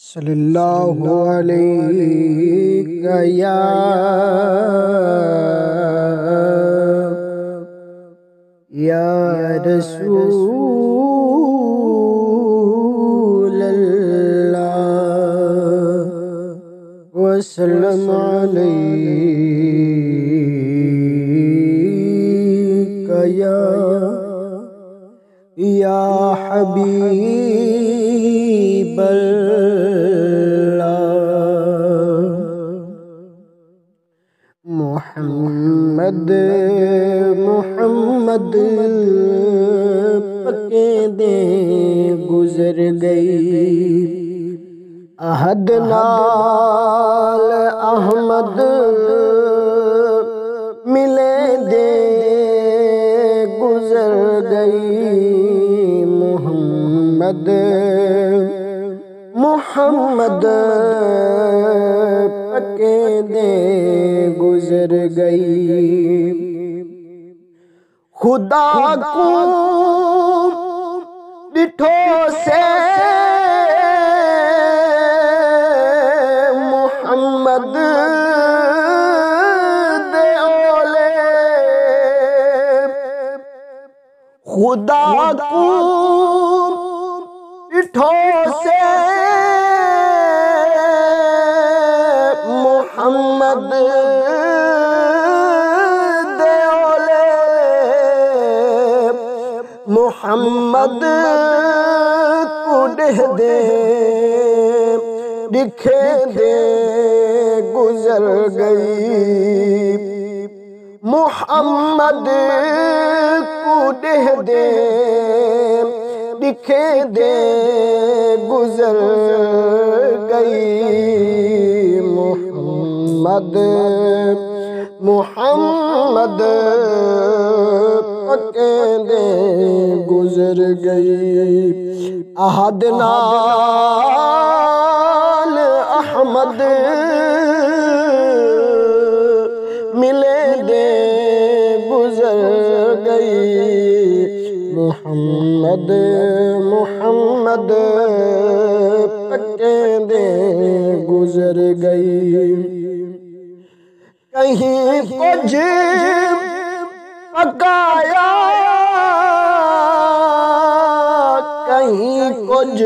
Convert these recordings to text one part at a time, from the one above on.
صلی اللہ علیہ یا رسول اللہ وسلم علیک یا حبیب محمد محمد پکے دے گزر گئی عہد نال احمد ملے دے گزر گئی محمد محمد پکے دے گزر گئی خدا کو ڈٹھو سے محمد دے اولے خدا کو ڈٹھو سے محمد دے اولے محمد کو ڈہ دے دکھے دے گزر گئی محمد کو ڈہ دے دکھے دے گزر گئی محمد محمد پکے دے گزر گئی عہد نال احمد ملے دے گزر گئی محمد محمد پکے دے گزر گئی کہیں کچھ پکایا کہیں کچھ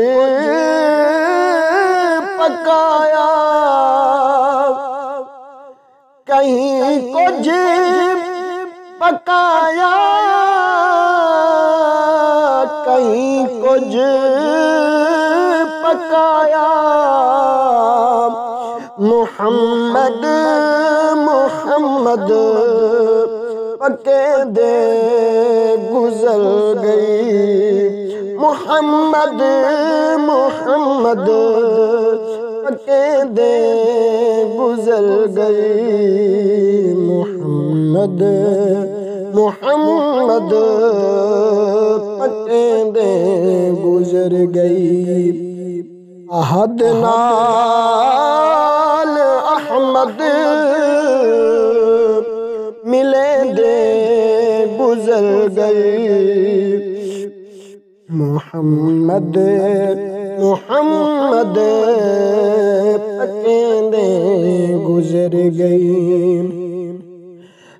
پکایا کہیں کچھ پکایا کہیں کچھ پکایا محمد محمد پکے دے گزر گئی محمد محمد پکے دے گزر گئی محمد محمد پکے دے گزر گئی عہد نال احمد ملے دے گزر گئی محمد محمد پکے دے گزر گئی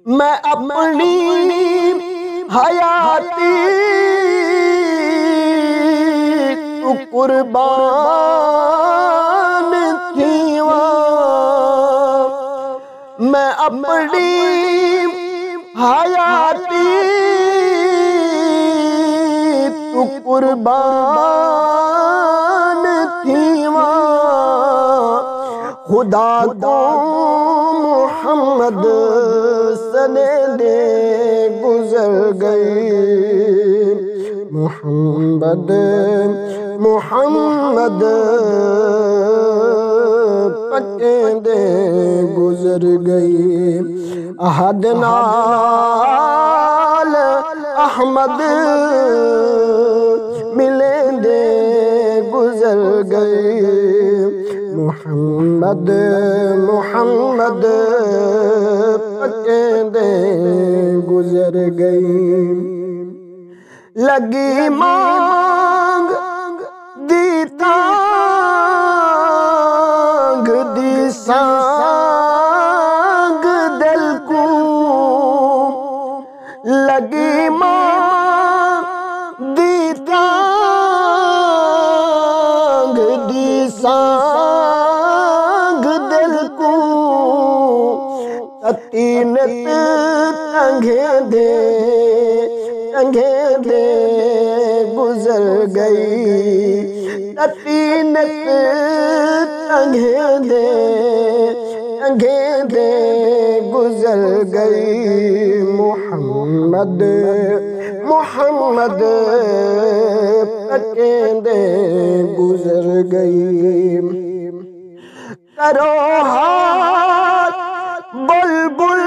میں اپنی حیاتی تو قربان تھیواں میں اپنی حیاتی تو قربان تھیواں خدا کو محمد سنے دے گزر گئی محمد محمد پکے دے گزر گئی عہد نال احمد ملے دے گزر گئی محمد محمد پکے دے گزر گئی لگی مانگ دیتا ٹنگے دے گزر گئی تطینت ٹنگے دے گزر گئی محمد دے گزر گئی کرو ہاتھ بلبل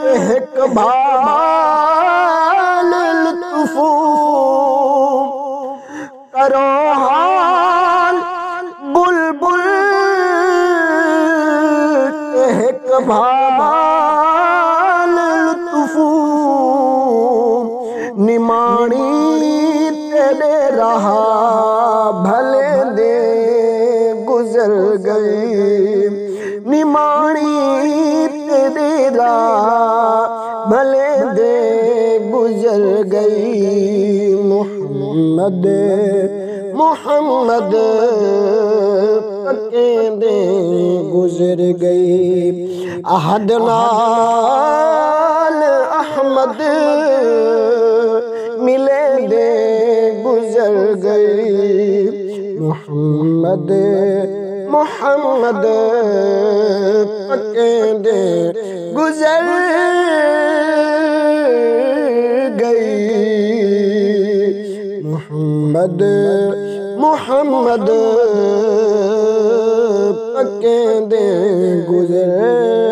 ایک بال لطف کرو حال بلبل ایک بال لطف نماڑی تیرے رہا بھلے دے گزر گئی نماڑی تیرے راہ بھلے دے گزر گئی محمد دے گزر گئی عہد نال احمد ملے دے گزر گئی محمد دے گزر گئی محمد دے گزر